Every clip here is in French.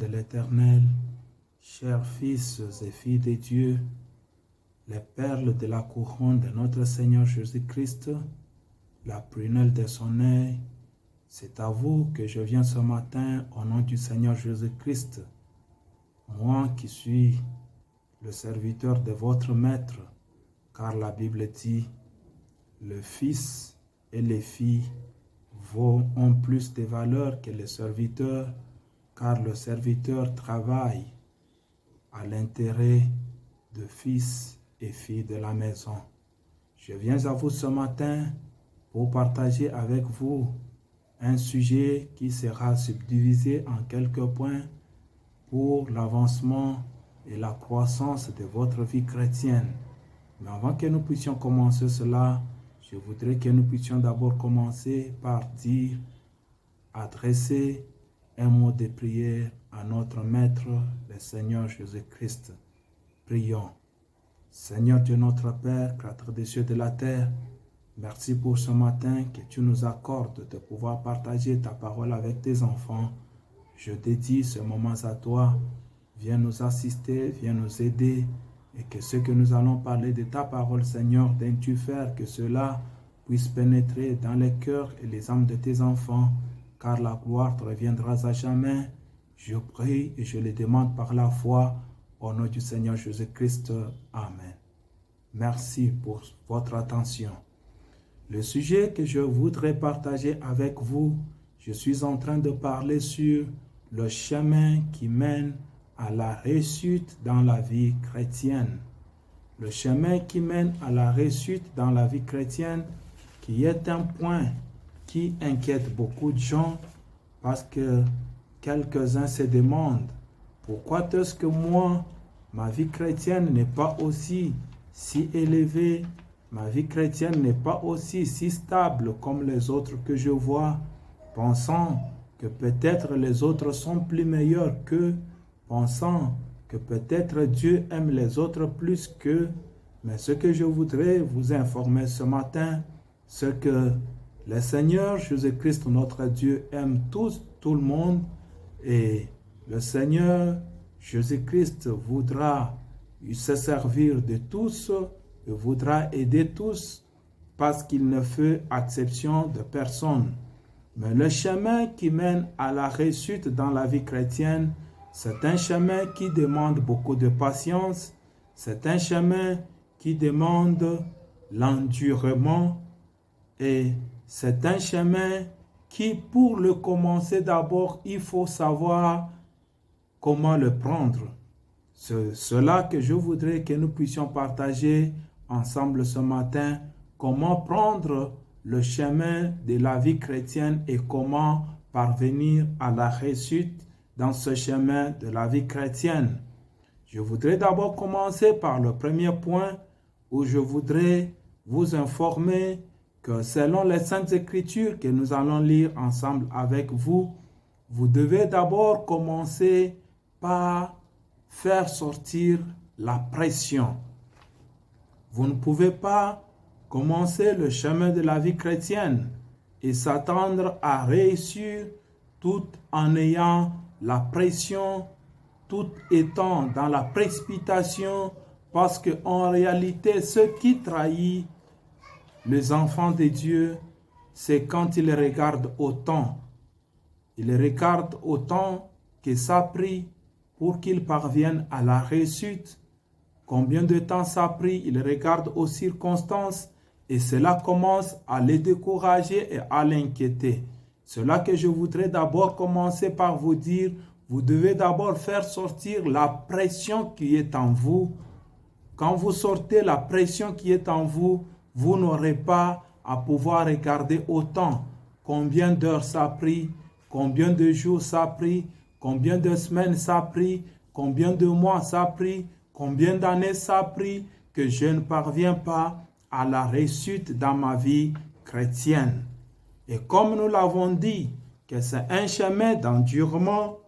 de l'Éternel, chers fils et filles de Dieu, les perles de la couronne de notre Seigneur Jésus-Christ, la prunelle de son œil, c'est à vous que je viens ce matin au nom du Seigneur Jésus-Christ, moi qui suis le serviteur de votre Maître, car la Bible dit, le Fils et les filles ont plus de valeur que les serviteurs, car le serviteur travaille à l'intérêt de fils et filles de la maison. Je viens à vous ce matin pour partager avec vous un sujet qui sera subdivisé en quelques points pour l'avancement et la croissance de votre vie chrétienne. Mais avant que nous puissions commencer cela, je voudrais que nous puissions d'abord commencer par adresser un mot de prière à notre Maître, le Seigneur Jésus-Christ. Prions. Seigneur Dieu notre Père, Créateur des cieux et de la terre, merci pour ce matin que tu nous accordes de pouvoir partager ta parole avec tes enfants. Je dédie ce moment à toi. Viens nous assister, viens nous aider, et que ce que nous allons parler de ta parole, Seigneur, daignes-tu faire que cela puisse pénétrer dans les cœurs et les âmes de tes enfants, car la gloire te reviendra à jamais. Je prie et je le demande par la foi, au nom du Seigneur Jésus-Christ. Amen. Merci pour votre attention. Le sujet que je voudrais partager avec vous, je suis en train de parler sur le chemin qui mène à la réussite dans la vie chrétienne. Le chemin qui mène à la réussite dans la vie chrétienne, qui est un point qui inquiète beaucoup de gens, parce que quelques-uns se demandent pourquoi est-ce que moi, ma vie chrétienne n'est pas aussi si élevée, ma vie chrétienne n'est pas aussi si stable comme les autres que je vois, pensant que peut-être les autres sont plus meilleurs qu'eux, pensant que peut-être Dieu aime les autres plus qu'eux. Mais ce que je voudrais vous informer ce matin, c'est que le Seigneur Jésus-Christ, notre Dieu, aime tout le monde, et le Seigneur Jésus-Christ voudra se servir de tous et voudra aider tous, parce qu'il ne fait exception de personne. Mais le chemin qui mène à la réussite dans la vie chrétienne, c'est un chemin qui demande beaucoup de patience, c'est un chemin qui demande l'endurement, et c'est un chemin qui, pour le commencer d'abord, il faut savoir comment le prendre. C'est cela que je voudrais que nous puissions partager ensemble ce matin, comment prendre le chemin de la vie chrétienne et comment parvenir à la réussite dans ce chemin de la vie chrétienne. Je voudrais d'abord commencer par le premier point où je voudrais vous informer que selon les Saintes Écritures que nous allons lire ensemble avec vous, vous devez d'abord commencer par faire sortir la pression. Vous ne pouvez pas commencer le chemin de la vie chrétienne et s'attendre à réussir tout en ayant la pression, tout étant dans la précipitation, parce qu'en réalité, ce qui trahit les enfants de Dieu, c'est quand ils regardent au temps. Ils regardent au temps que ça a pris pour qu'ils parviennent à la réussite. Combien de temps ça a pris, ils regardent aux circonstances, et cela commence à les décourager et à l'inquiéter. C'est là que je voudrais d'abord commencer par vous dire, vous devez d'abord faire sortir la pression qui est en vous. Quand vous sortez la pression qui est en vous, vous n'aurez pas à pouvoir regarder au temps. Combien d'heures ça a pris, combien de jours ça a pris, combien de semaines ça a pris, combien de mois ça a pris, combien d'années ça a pris, que je ne parviens pas à la réussite dans ma vie chrétienne. Et comme nous l'avons dit, que c'est un chemin d'endurement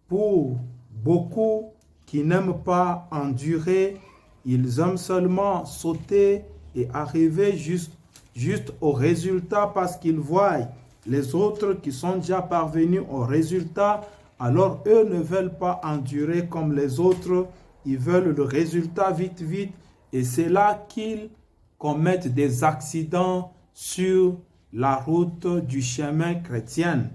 pour beaucoup qui n'aiment pas endurer, ils aiment seulement sauter et arriver juste au résultat parce qu'ils voient les autres qui sont déjà parvenus au résultat Alors eux ne veulent pas endurer comme les autres, ils veulent le résultat vite, vite, et c'est là qu'ils commettent des accidents sur la route du chemin chrétien.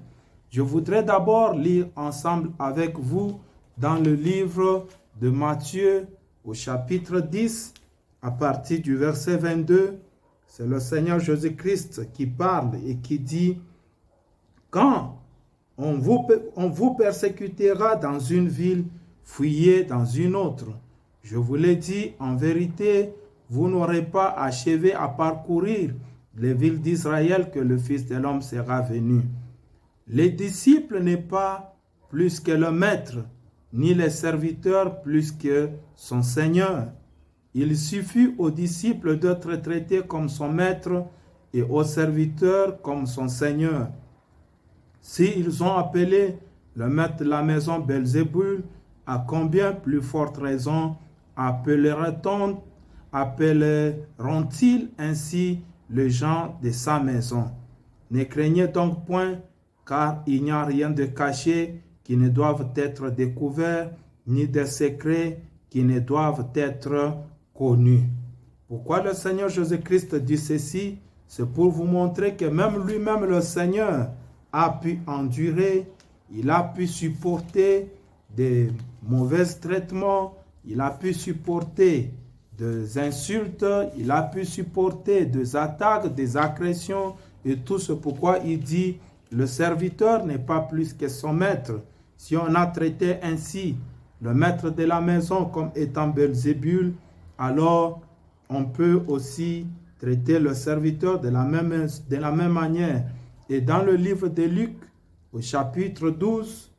Je voudrais d'abord lire ensemble avec vous dans le livre de Matthieu au chapitre 10, à partir du verset 22. C'est le Seigneur Jésus-Christ qui parle et qui dit « Quand on vous persécutera dans une ville, fuyez dans une autre. Je vous l'ai dit, en vérité, vous n'aurez pas achevé à parcourir les villes d'Israël que le Fils de l'homme sera venu. Les disciples n'est pas plus que le maître, ni les serviteurs plus que son Seigneur. Il suffit aux disciples d'être traités comme son maître et aux serviteurs comme son Seigneur. S'ils ont appelé le maître de la maison Belzébul, à combien plus forte raison appelleront-ils ainsi les gens de sa maison? Ne craignez donc point, car il n'y a rien de caché qui ne doive être découvert, ni de secret qui ne doivent être connus. Pourquoi le Seigneur Jésus-Christ dit ceci? C'est pour vous montrer que même lui-même, le Seigneur, a pu endurer, il a pu supporter des mauvais traitements, il a pu supporter des insultes, il a pu supporter des attaques, des agressions, et tout ce pourquoi il dit le serviteur n'est pas plus que son maître. Si on a traité ainsi le maître de la maison comme étant Belzébul, alors on peut aussi traiter le serviteur de la même manière. Et dans le livre de Luc, au chapitre 12,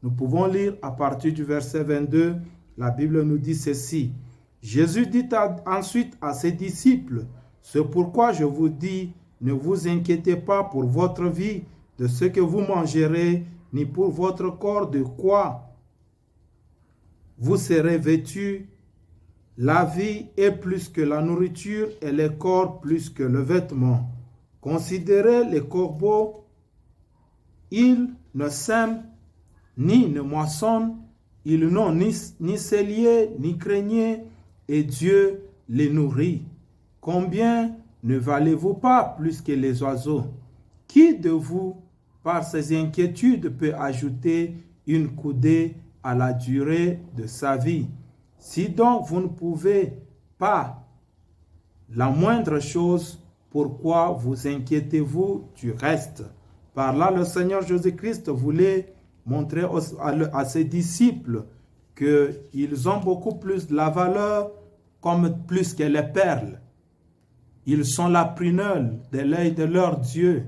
nous pouvons lire à partir du verset 22, la Bible nous dit ceci. Jésus dit ensuite à ses disciples, « C'est pourquoi je vous dis, ne vous inquiétez pas pour votre vie de ce que vous mangerez, ni pour votre corps de quoi vous serez vêtus. La vie est plus que la nourriture et le corps plus que le vêtement. Considérez les corbeaux, ils ne sèment ni ne moissonnent, ils n'ont ni cellier ni grenier, et Dieu les nourrit. Combien ne valez-vous pas plus que les oiseaux? Qui de vous, par ses inquiétudes, peut ajouter une coudée à la durée de sa vie? Si donc vous ne pouvez pas la moindre chose, pourquoi vous inquiétez-vous du reste? Par là, le Seigneur Jésus-Christ voulait montrer à ses disciples qu'ils ont beaucoup plus de la valeur comme plus que les perles. Ils sont la prunelle de l'œil de leur Dieu.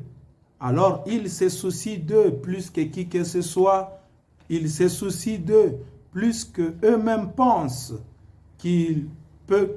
Alors, il se soucie d'eux plus que qui que ce soit. Il se soucie d'eux plus que eux-mêmes pensent qu'il peut,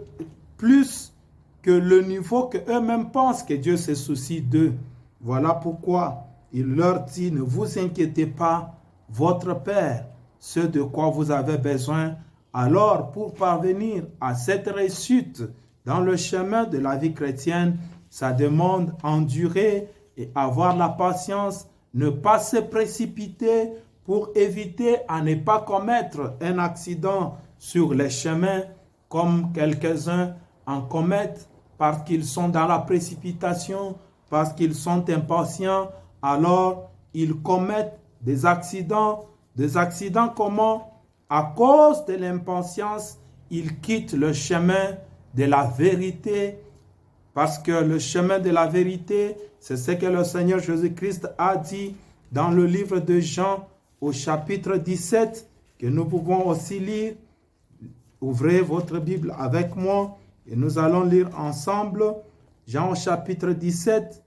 plus que le niveau que eux-mêmes pensent que Dieu se soucie d'eux. Voilà pourquoi il leur dit, ne vous inquiétez pas, votre Père, ce de quoi vous avez besoin. Alors, pour parvenir à cette réussite dans le chemin de la vie chrétienne, ça demande endurer et avoir la patience, ne pas se précipiter pour éviter à ne pas commettre un accident sur les chemins comme quelques-uns en commettent parce qu'ils sont dans la précipitation, parce qu'ils sont impatients, alors ils commettent des accidents. Des accidents comment? À cause de l'impatience, ils quittent le chemin de la vérité, parce que le chemin de la vérité, c'est ce que le Seigneur Jésus-Christ a dit dans le livre de Jean au chapitre 17, que nous pouvons aussi lire. Ouvrez votre Bible avec moi et nous allons lire ensemble Jean au chapitre 17.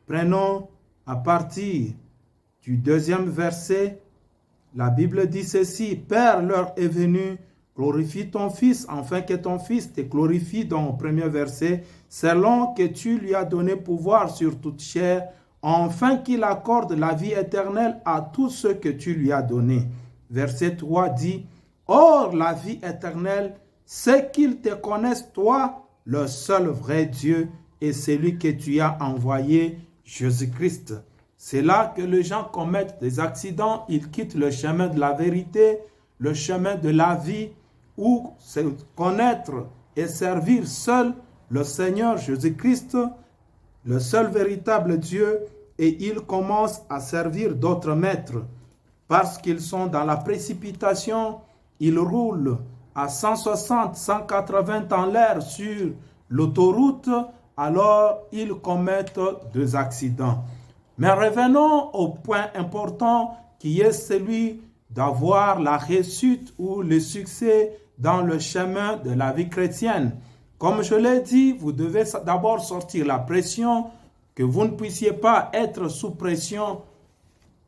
Prenons à partir du 2e verset. La Bible dit ceci, « Père, l'heure est venue, glorifie ton Fils, afin que ton Fils te glorifie » dans le 1er verset, « selon que tu lui as donné pouvoir sur toute chair, afin qu'il accorde la vie éternelle à tous ceux que tu lui as donnés. » Verset 3 dit, « Or, la vie éternelle, c'est qu'ils te connaissent, toi, le seul vrai Dieu, et celui que tu as envoyé, Jésus-Christ. » C'est là que les gens commettent des accidents, ils quittent le chemin de la vérité, le chemin de la vie, où c'est connaître et servir seul le Seigneur Jésus-Christ, le seul véritable Dieu, et ils commencent à servir d'autres maîtres. Parce qu'ils sont dans la précipitation, ils roulent à 160, 180 en l'air sur l'autoroute, alors ils commettent des accidents. Mais revenons au point important qui est celui d'avoir la réussite ou le succès dans le chemin de la vie chrétienne. Comme je l'ai dit, vous devez d'abord sortir la pression, que vous ne puissiez pas être sous pression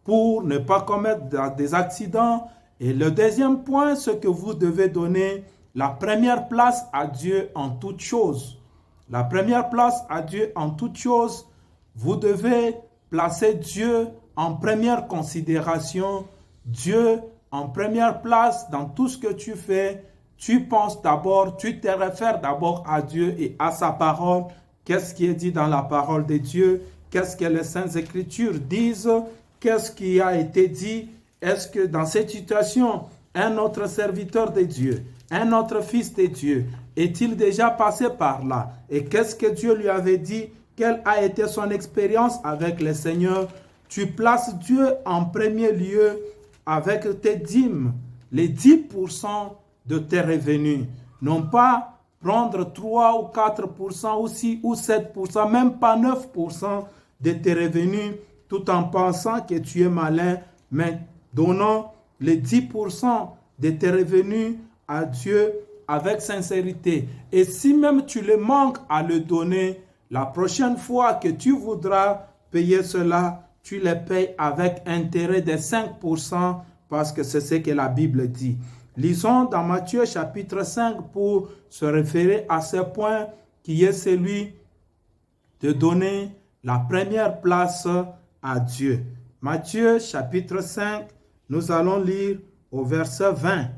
pour ne pas commettre des accidents. Et le deuxième point, c'est que vous devez donner la première place à Dieu en toutes choses. La première place à Dieu en toutes choses, vous devez placer Dieu en première considération, Dieu en première place dans tout ce que tu fais. Tu penses d'abord, tu te réfères d'abord à Dieu et à sa parole. Qu'est-ce qui est dit dans la parole de Dieu? Qu'est-ce que les Saintes Écritures disent? Qu'est-ce qui a été dit? Est-ce que dans cette situation, un autre serviteur de Dieu, un autre fils de Dieu, est-il déjà passé par là? Et qu'est-ce que Dieu lui avait dit? Quelle a été son expérience avec le Seigneur? Tu places Dieu en premier lieu avec tes dîmes, les 10% de tes revenus. Non pas prendre 3 ou 4% ou 6 ou 7%, même pas 9% de tes revenus, tout en pensant que tu es malin, mais donnant les 10% de tes revenus à Dieu avec sincérité. Et si même tu le manques à le donner, la prochaine fois que tu voudras payer cela, tu le payes avec intérêt de 5% parce que c'est ce que la Bible dit. Lisons dans Matthieu chapitre 5 pour se référer à ce point qui est celui de donner la première place à Dieu. Matthieu chapitre 5, nous allons lire au verset 20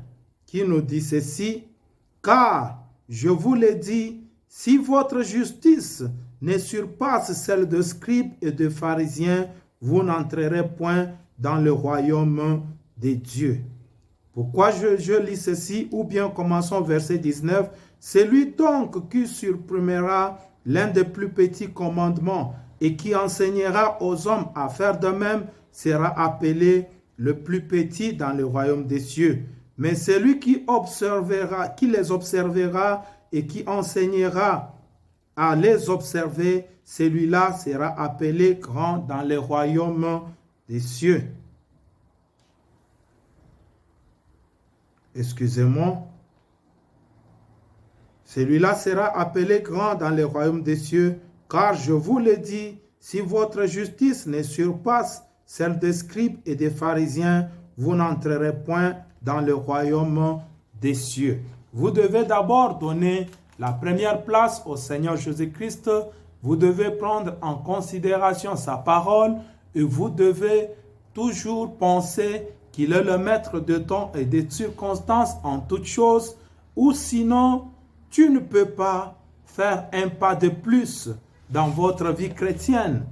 qui nous dit ceci: « Car, je vous l'ai dit, si votre justice ne surpasse celle de scribes et de pharisiens, vous n'entrerez point dans le royaume de Dieu. » Pourquoi je lis ceci? Ou bien commençons verset 19. « Celui donc qui supprimera l'un des plus petits commandements et qui enseignera aux hommes à faire de même sera appelé le plus petit dans le royaume des cieux. Mais celui qui les observera et qui enseignera à les observer, celui-là sera appelé grand dans le royaume des cieux. » Excusez-moi. Celui-là sera appelé grand dans le royaume des cieux, car je vous le dis, si votre justice ne surpasse celle des scribes et des pharisiens, vous n'entrerez point dans le royaume des cieux. Vous devez d'abord donner la première place au Seigneur Jésus-Christ. Vous devez prendre en considération sa parole et vous devez toujours penser qu'il est le maître de temps et des circonstances en toutes choses, ou sinon, tu ne peux pas faire un pas de plus dans votre vie chrétienne.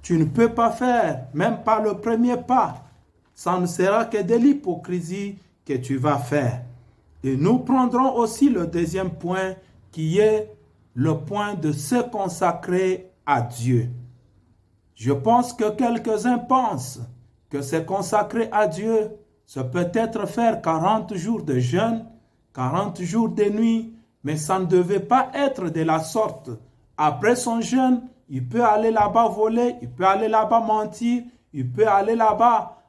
Tu ne peux pas faire même pas le premier pas. Ça ne sera que de l'hypocrisie que tu vas faire. Et nous prendrons aussi le deuxième point qui est le point de se consacrer à Dieu. Je pense que quelques-uns pensent que se consacrer à Dieu, c'est peut-être faire 40 jours de jeûne, 40 jours de nuit, mais ça ne devait pas être de la sorte. Après son jeûne, il peut aller là-bas voler, il peut aller là-bas mentir, il peut aller là-bas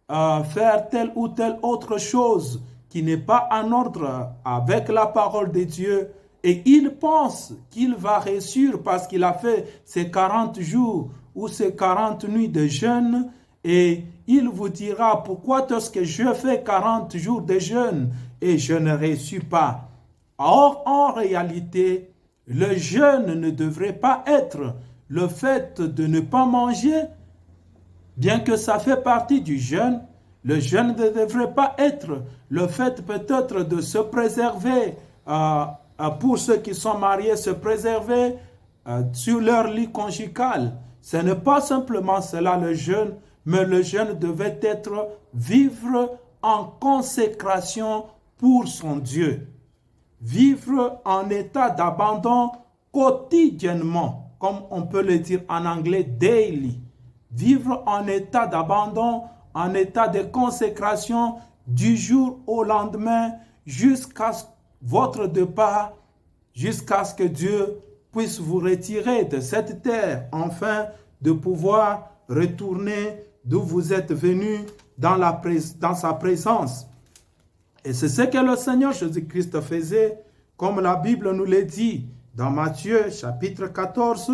faire telle ou telle autre chose qui n'est pas en ordre avec la parole de Dieu. Et il pense qu'il va réussir parce qu'il a fait ses 40 jours ou ses 40 nuits de jeûne. Et il vous dira, pourquoi est-ce que je fais 40 jours de jeûne et je ne réussis pas? Or, en réalité, le jeûne ne devrait pas être le fait de ne pas manger, bien que ça fait partie du jeûne. Le jeûne ne devrait pas être le fait peut-être de se préserver, pour ceux qui sont mariés, se préserver sur leur lit conjugal. Ce n'est pas simplement cela le jeûne, mais le jeûne devait être vivre en consécration pour son Dieu. Vivre en état d'abandon quotidiennement, comme on peut le dire en anglais, daily. Vivre en état d'abandon, en état de consécration du jour au lendemain jusqu'à votre départ, jusqu'à ce que Dieu puisse vous retirer de cette terre, afin de pouvoir retourner d'où vous êtes venus dans sa présence. Et c'est ce que le Seigneur Jésus-Christ faisait, comme la Bible nous le dit. Dans Matthieu chapitre 14,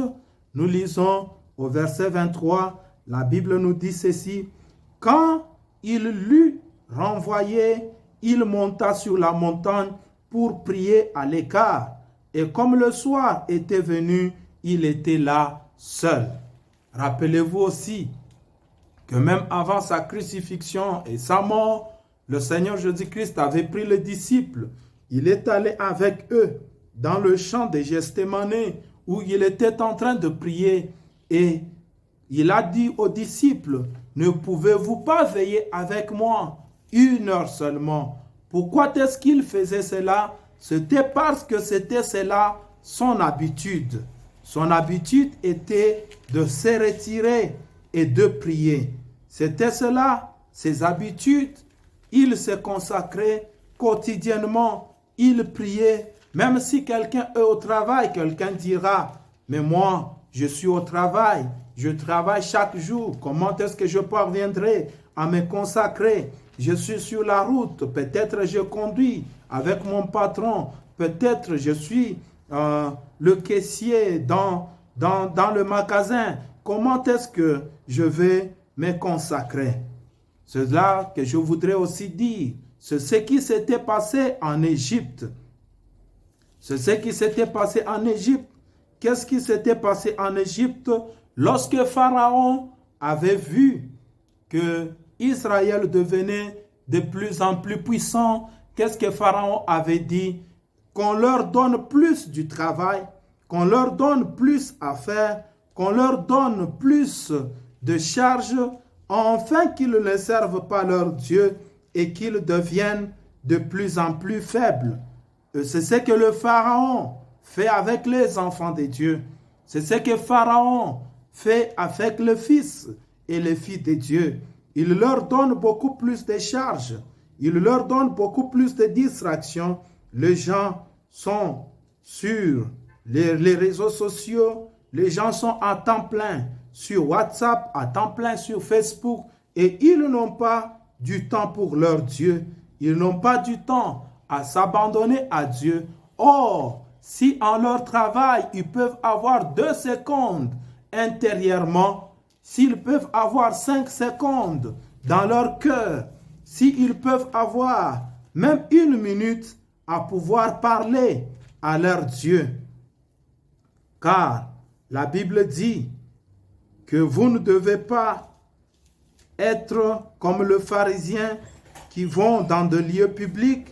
nous lisons au verset 23, la Bible nous dit ceci: « Quand il l'eut renvoyé, il monta sur la montagne pour prier à l'écart. Et comme le soir était venu, il était là seul. » Rappelez-vous aussi que même avant sa crucifixion et sa mort, le Seigneur Jésus-Christ avait pris les disciples. Il est allé avec eux dans le champ de Gethsémane où il était en train de prier. Et il a dit aux disciples: « Ne pouvez-vous pas veiller avec moi 1 heure seulement ?» Pourquoi est-ce qu'il faisait cela? C'était parce que c'était cela son habitude. Son habitude était de se retirer et de prier. C'était cela, ses habitudes. Il se consacrait quotidiennement. Il priait. Même si quelqu'un est au travail, quelqu'un dira: « Mais moi, je suis au travail. Je travaille chaque jour. Comment est-ce que je parviendrai à me consacrer? Je suis sur la route. Peut-être je conduis avec mon patron. Peut-être je suis le caissier dans le magasin. Comment est-ce que je vais me consacrer? » C'est là que je voudrais aussi dire. C'est ce qui s'était passé en Égypte. C'est ce qui s'était passé en Égypte. Qu'est-ce qui s'était passé en Égypte? Lorsque Pharaon avait vu que Israël devenait de plus en plus puissant, qu'est-ce que Pharaon avait dit? Qu'on leur donne plus du travail, qu'on leur donne plus à faire, qu'on leur donne plus de charges, afin qu'ils ne servent pas leur Dieu et qu'ils deviennent de plus en plus faibles. C'est ce que le Pharaon fait avec les enfants de Dieu. C'est ce que Pharaon fait avec le fils et les filles de Dieu. Il leur donne beaucoup plus de charges. Il leur donne beaucoup plus de distractions. Les gens sont sur les réseaux sociaux. Les gens sont à temps plein sur WhatsApp, à temps plein sur Facebook. Et ils n'ont pas du temps pour leur Dieu. Ils n'ont pas du temps à s'abandonner à Dieu. Or, si en leur travail, ils peuvent avoir 2 secondes intérieurement, s'ils peuvent avoir 5 secondes dans leur cœur, s'ils peuvent avoir même 1 minute à pouvoir parler à leur Dieu. Car la Bible dit que vous ne devez pas être comme les pharisiens qui vont dans des lieux publics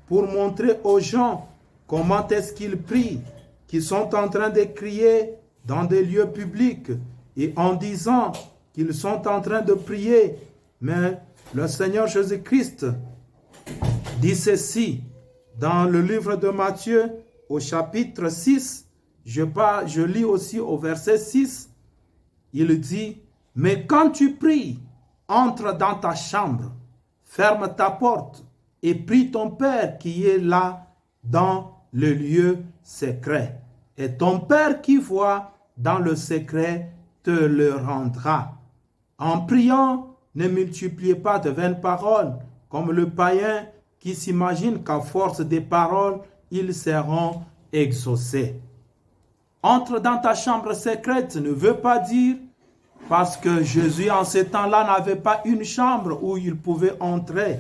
pour montrer aux gens comment est-ce qu'ils prient, qui sont en train de crier dans des lieux publics et en disant qu'ils sont en train de prier. Mais le Seigneur Jésus-Christ dit ceci dans le livre de Matthieu au chapitre 6. Je lis aussi au verset 6. Il dit: « Mais quand tu pries, entre dans ta chambre, ferme ta porte et prie ton Père qui est là dans le lieu secret. Et ton Père qui voit dans le secret te le rendra. » En priant, ne multipliez pas de vaines paroles, comme le païen qui s'imagine qu'à force des paroles, ils seront exaucés. Entre dans ta chambre secrète ne veut pas dire, parce que Jésus en ce temps-là n'avait pas une chambre où il pouvait entrer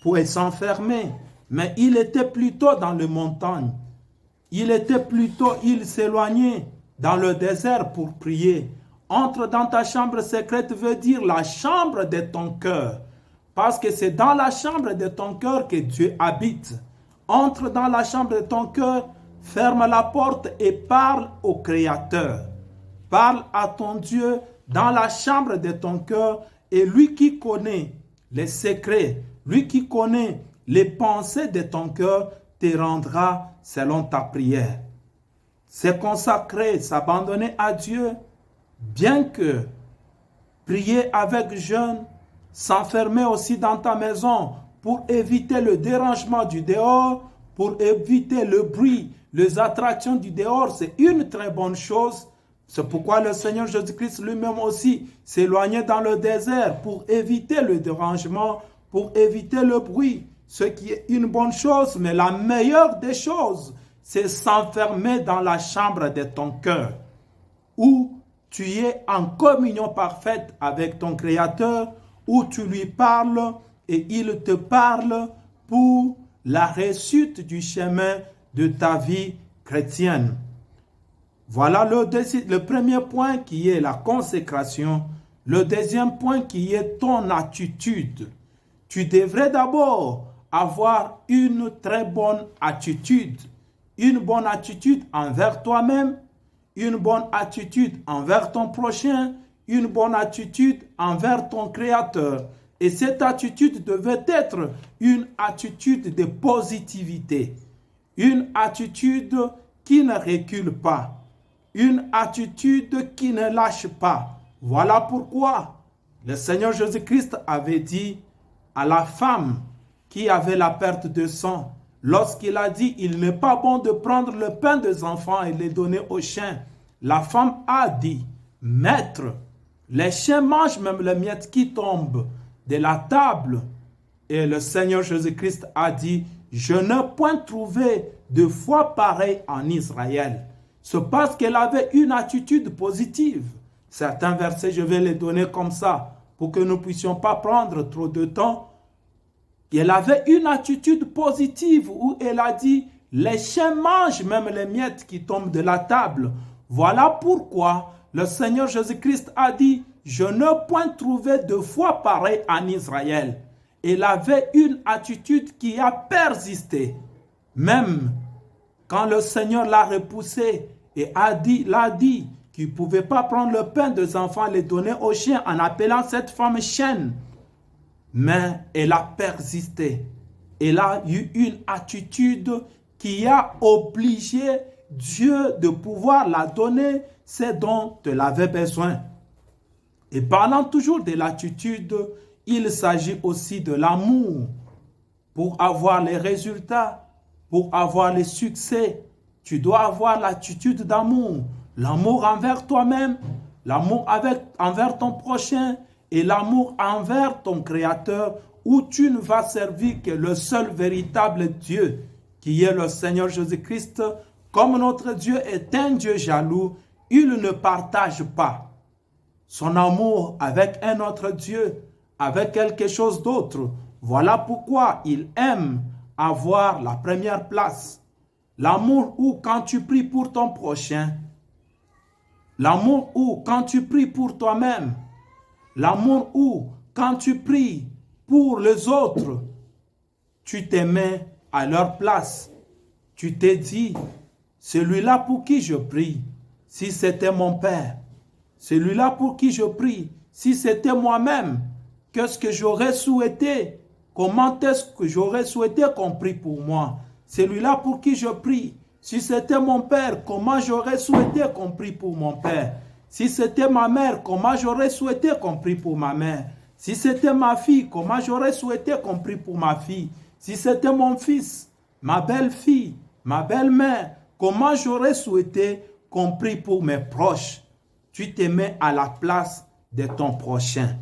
pour s'enfermer, mais il était plutôt dans les montagnes. Il s'éloignait dans le désert pour prier. Entre dans ta chambre secrète veut dire la chambre de ton cœur, parce que c'est dans la chambre de ton cœur que Dieu habite. Entre dans la chambre de ton cœur, ferme la porte et parle au Créateur. Parle à ton Dieu dans la chambre de ton cœur et lui qui connaît les secrets, lui qui connaît les pensées de ton cœur te rendra selon ta prière. Se consacrer, s'abandonner à Dieu, bien que prier avec jeûne, s'enfermer aussi dans ta maison pour éviter le dérangement du dehors, pour éviter le bruit, les attractions du dehors, c'est une très bonne chose. C'est pourquoi le Seigneur Jésus-Christ lui-même aussi s'éloignait dans le désert pour éviter le dérangement, pour éviter le bruit. Ce qui est une bonne chose, mais la meilleure des choses, c'est s'enfermer dans la chambre de ton cœur, où tu es en communion parfaite avec ton Créateur, où tu lui parles et il te parle pour la réussite du chemin de ta vie chrétienne. Voilà le premier point qui est la consécration. Le deuxième point qui est ton attitude. Tu devrais d'abord avoir une très bonne attitude. Une bonne attitude envers toi-même, une bonne attitude envers ton prochain, une bonne attitude envers ton Créateur. Et cette attitude devait être une attitude de positivité, une attitude qui ne recule pas, une attitude qui ne lâche pas. Voilà pourquoi le Seigneur Jésus-Christ avait dit à la femme qui avait la perte de sang, lorsqu'il a dit « Il n'est pas bon de prendre le pain des enfants et le donner aux chiens », la femme a dit « Maître, les chiens mangent même les miettes qui tombent de la table. » Et le Seigneur Jésus-Christ a dit « Je n'ai point trouvé de foi pareille en Israël. » C'est parce qu'elle avait une attitude positive. Certains versets, je vais les donner comme ça, pour que nous ne puissions pas prendre trop de temps. Elle avait une attitude positive où elle a dit « Les chiens mangent même les miettes qui tombent de la table. » Voilà pourquoi le Seigneur Jésus-Christ a dit « Je n'ai point trouvé de foi pareille en Israël. » Elle avait une attitude qui a persisté. Même quand le Seigneur l'a repoussé et l'a dit qu'il ne pouvait pas prendre le pain des enfants et le donner aux chiens en appelant cette femme chienne. Mais elle a persisté. Elle a eu une attitude qui a obligé Dieu de pouvoir la donner ce dont elle avait besoin. Et parlant toujours de l'attitude, il s'agit aussi de l'amour. Pour avoir les résultats, pour avoir les succès, tu dois avoir l'attitude d'amour. L'amour envers toi-même, l'amour envers ton prochain et l'amour envers ton Créateur, où tu ne vas servir que le seul véritable Dieu, qui est le Seigneur Jésus-Christ. Comme notre Dieu est un Dieu jaloux, il ne partage pas son amour avec un autre Dieu, avec quelque chose d'autre. Voilà pourquoi il aime avoir la première place. L'amour où quand tu pries pour ton prochain, l'amour où quand tu pries pour toi-même, l'amour où quand tu pries pour les autres, tu te mets à leur place. Tu te dis, celui-là pour qui je prie, si c'était mon Père, celui-là pour qui je prie, si c'était moi-même, qu'est-ce que j'aurais souhaité? Comment est-ce que j'aurais souhaité qu'on prie pour moi? Celui-là pour qui je prie, si c'était mon Père, comment j'aurais souhaité qu'on prie pour mon Père? Si c'était ma mère, comment j'aurais souhaité qu'on prie pour ma mère? Si c'était ma fille, comment j'aurais souhaité qu'on prie pour ma fille? Si c'était mon fils, ma belle-fille, ma belle-mère, comment j'aurais souhaité qu'on prie pour mes proches? Tu te mets à la place de ton prochain.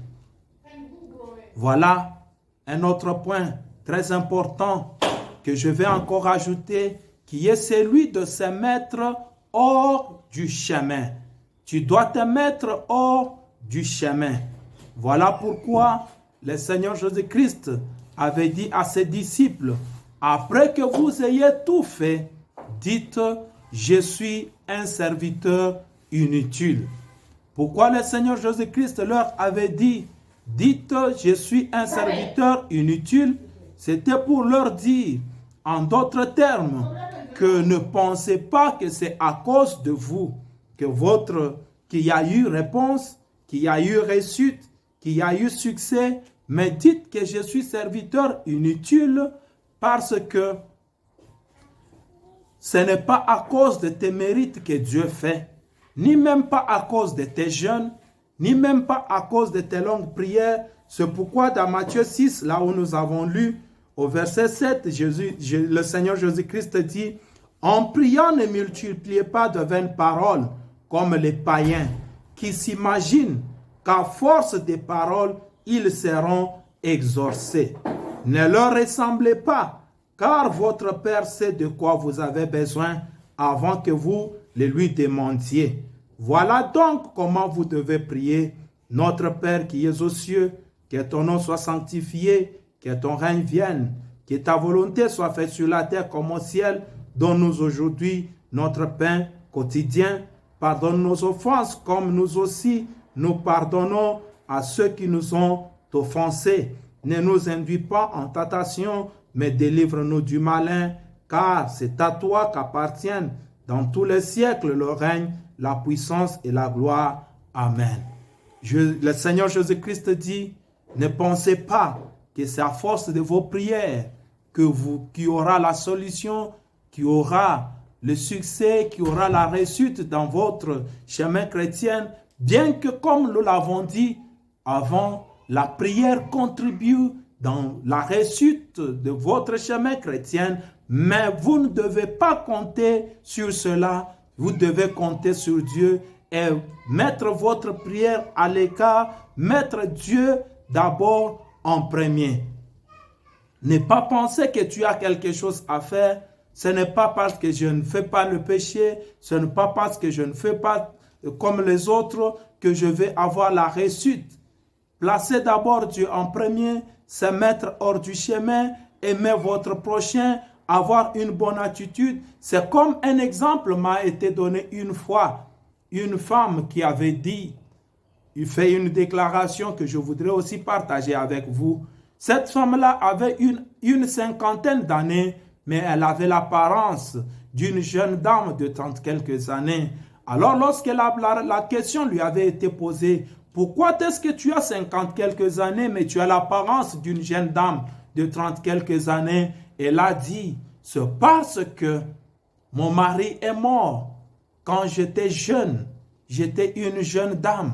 Voilà un autre point très important que je vais encore ajouter, qui est celui de se mettre hors du chemin. Tu dois te mettre hors du chemin. Voilà pourquoi le Seigneur Jésus-Christ avait dit à ses disciples, après que vous ayez tout fait, dites, je suis un serviteur inutile. Pourquoi le Seigneur Jésus-Christ leur avait dit, dites, je suis un serviteur inutile? C'était pour leur dire, en d'autres termes, que ne pensez pas que c'est à cause de vous que votre qu'il y a eu réponse, qu'il y a eu réussite, qu'il y a eu succès, mais dites que je suis serviteur inutile parce que ce n'est pas à cause de tes mérites que Dieu fait, ni même pas à cause de tes jeûnes, ni même pas à cause de tes longues prières. C'est pourquoi dans Matthieu 6, là où nous avons lu, au verset 7, le Seigneur Jésus-Christ dit, « En priant, ne multipliez pas de vaines paroles comme les païens qui s'imaginent qu'à force des paroles, ils seront exaucés. Ne leur ressemblez pas, car votre Père sait de quoi vous avez besoin avant que vous le lui demandiez. Voilà donc comment vous devez prier. Notre Père qui es aux cieux, que ton nom soit sanctifié, que ton règne vienne, que ta volonté soit faite sur la terre comme au ciel. Donne-nous aujourd'hui notre pain quotidien. Pardonne nos offenses comme nous aussi nous pardonnons à ceux qui nous ont offensés. Ne nous induis pas en tentation, mais délivre-nous du malin, car c'est à toi qu'appartiennent dans tous les siècles le règne, la puissance et la gloire. Amen. Le Seigneur Jésus-Christ dit, ne pensez pas que c'est à force de vos prières qui aura la solution, qui aura le succès, qui aura la réussite dans votre chemin chrétien, bien que, comme nous l'avons dit avant, la prière contribue dans la réussite de votre chemin chrétien, mais vous ne devez pas compter sur cela. Vous devez compter sur Dieu et mettre votre prière à l'écart, mettre Dieu d'abord en premier. Ne pas penser que tu as quelque chose à faire. Ce n'est pas parce que je ne fais pas le péché, ce n'est pas parce que je ne fais pas comme les autres que je vais avoir la réussite. Placez d'abord Dieu en premier, se mettre hors du chemin, aimer votre prochain, avoir une bonne attitude. C'est comme un exemple m'a été donné une fois. Une femme qui avait dit, il fait une déclaration que je voudrais aussi partager avec vous. Cette femme-là avait une cinquantaine d'années, mais elle avait l'apparence d'une jeune dame de 30 quelques années. Alors lorsque la question lui avait été posée, pourquoi est-ce que tu as 50 quelques années, mais tu as l'apparence d'une jeune dame de 30 quelques années? Elle a dit, c'est parce que mon mari est mort. Quand j'étais jeune, j'étais une jeune dame.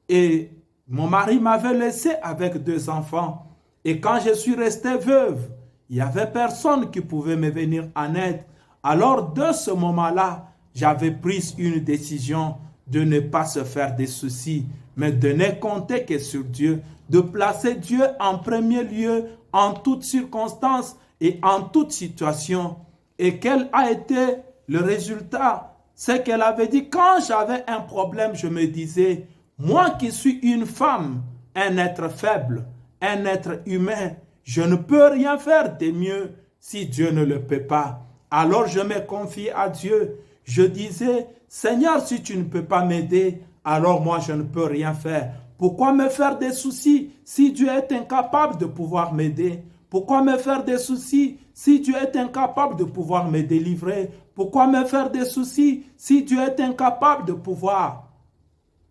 Et mon mari m'avait laissé avec 2 enfants. Et quand je suis restée veuve, il n'y avait personne qui pouvait me venir en aide. Alors de ce moment-là, j'avais pris une décision de ne pas se faire des soucis, mais de ne compter que sur Dieu, de placer Dieu en premier lieu en toutes circonstances et en toute situation. Et quel a été le résultat? C'est qu'elle avait dit, quand j'avais un problème, je me disais, moi qui suis une femme, un être faible, un être humain, je ne peux rien faire de mieux si Dieu ne le peut pas. Alors je me confiais à Dieu. Je disais, Seigneur, si tu ne peux pas m'aider, alors moi je ne peux rien faire. Pourquoi me faire des soucis si Dieu est incapable de pouvoir m'aider? Pourquoi me faire des soucis si Dieu est incapable de pouvoir me délivrer? Pourquoi me faire des soucis si Dieu est incapable de pouvoir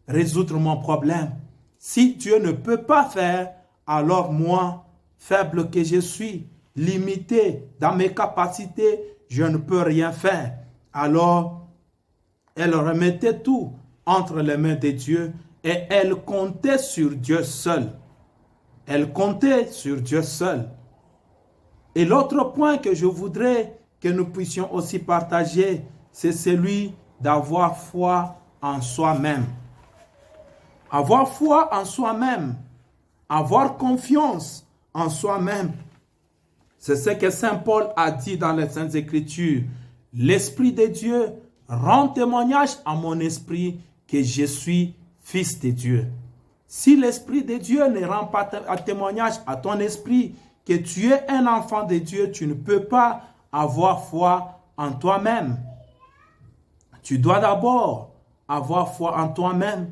résoudre mon problème? Si Dieu ne peut pas faire, alors moi, faible que je suis, limité dans mes capacités, je ne peux rien faire. Alors, elle remettait tout entre les mains de Dieu et elle comptait sur Dieu seul. Elle comptait sur Dieu seul. Et l'autre point que je voudrais que nous puissions aussi partager, c'est celui d'avoir foi en soi-même. Avoir foi en soi-même, avoir confiance en soi-même. C'est ce que Saint Paul a dit dans les Saintes Écritures. L'Esprit de Dieu rend témoignage à mon esprit que je suis fils de Dieu. Si l'Esprit de Dieu ne rend pas témoignage à ton esprit que tu es un enfant de Dieu, tu ne peux pas avoir foi en toi-même. Tu dois d'abord avoir foi en toi-même,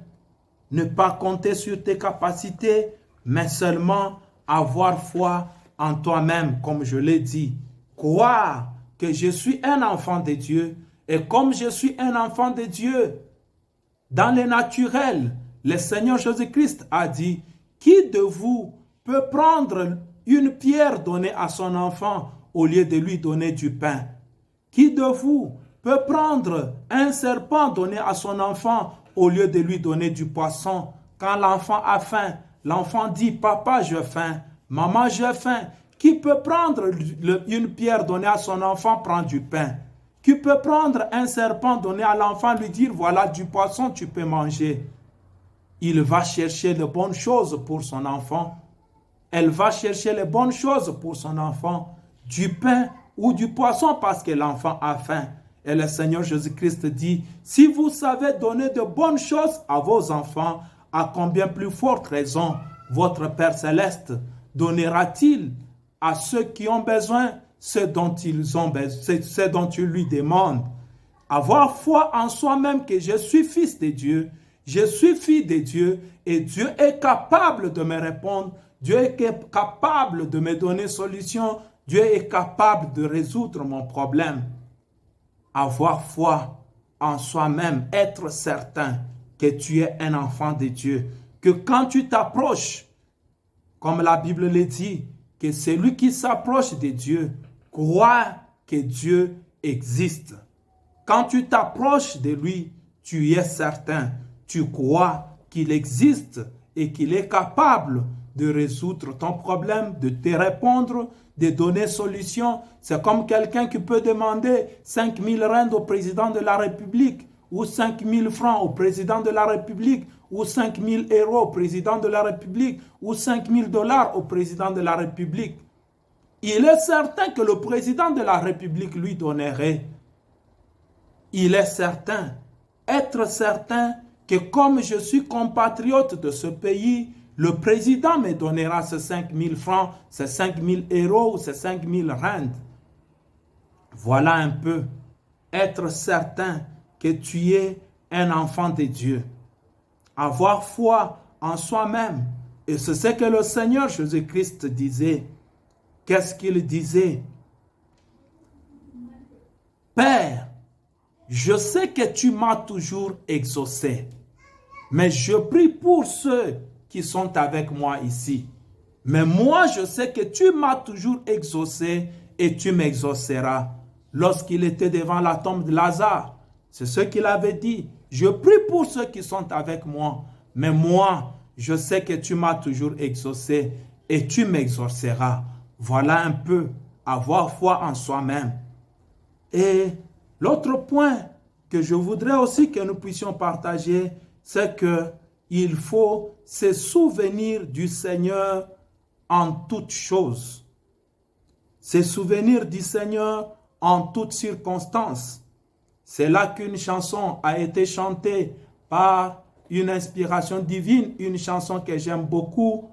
ne pas compter sur tes capacités, mais seulement avoir foi en toi-même, comme je l'ai dit. Croire que je suis un enfant de Dieu, et comme je suis un enfant de Dieu, Dans le naturel, le Seigneur Jésus-Christ a dit, qui de vous peut prendre une pierre donnée à son enfant au lieu de lui donner du pain? Qui de vous peut prendre un serpent donné à son enfant au lieu de lui donner du poisson? Quand l'enfant a faim, l'enfant dit, papa, j'ai faim, maman, j'ai faim. Qui peut prendre une pierre donnée à son enfant, prendre du pain? Qui peut prendre un serpent donné à l'enfant, lui dire, voilà du poisson, tu peux manger? Il va chercher les bonnes choses pour son enfant. Elle va chercher les bonnes choses pour son enfant, du pain ou du poisson parce que l'enfant a faim. Et le Seigneur Jésus-Christ dit, si vous savez donner de bonnes choses à vos enfants, à combien plus forte raison votre Père Céleste donnera-t-il à ceux qui ont besoin ce dont ils lui demandent. Avoir foi en soi-même que je suis fils de Dieu, je suis fille de Dieu et Dieu est capable de me répondre, Dieu est capable de me donner solution, Dieu est capable de résoudre mon problème. Avoir foi en soi-même, être certain que tu es un enfant de Dieu, que quand tu t'approches, comme la Bible le dit, que celui qui s'approche de Dieu croit que Dieu existe. Quand tu t'approches de lui, tu es certain, tu crois qu'il existe et qu'il est capable de résoudre ton problème, de te répondre, de donner solution. C'est comme quelqu'un qui peut demander 5 000 rentes au président de la République ou 5 000 francs au président de la République ou 5 000 euros au président de la République ou 5 000 dollars au président de la République. Il est certain que le président de la République lui donnerait. Il est certain, être certain que comme je suis compatriote de ce pays, le président me donnera ces 5 000 francs, ces 5 000 euros ou ces 5 000 rentes. Voilà un peu, être certain que tu es un enfant de Dieu. Avoir foi en soi-même. Et c'est ce que le Seigneur Jésus-Christ disait. Qu'est-ce qu'il disait? Père, je sais que tu m'as toujours exaucé, mais je prie pour ceux qui sont avec moi ici. Mais moi, je sais que tu m'as toujours exaucé et tu m'exauceras. Lorsqu'il était devant la tombe de Lazare, c'est ce qu'il avait dit. Je prie pour ceux qui sont avec moi, mais moi, je sais que tu m'as toujours exaucé et tu m'exauceras. Voilà un peu, avoir foi en soi-même. Et l'autre point que je voudrais aussi que nous puissions partager, c'est qu'il faut se souvenir du Seigneur en toutes choses. Se souvenir du Seigneur en toutes circonstances. C'est là qu'une chanson a été chantée par une inspiration divine, une chanson que j'aime beaucoup,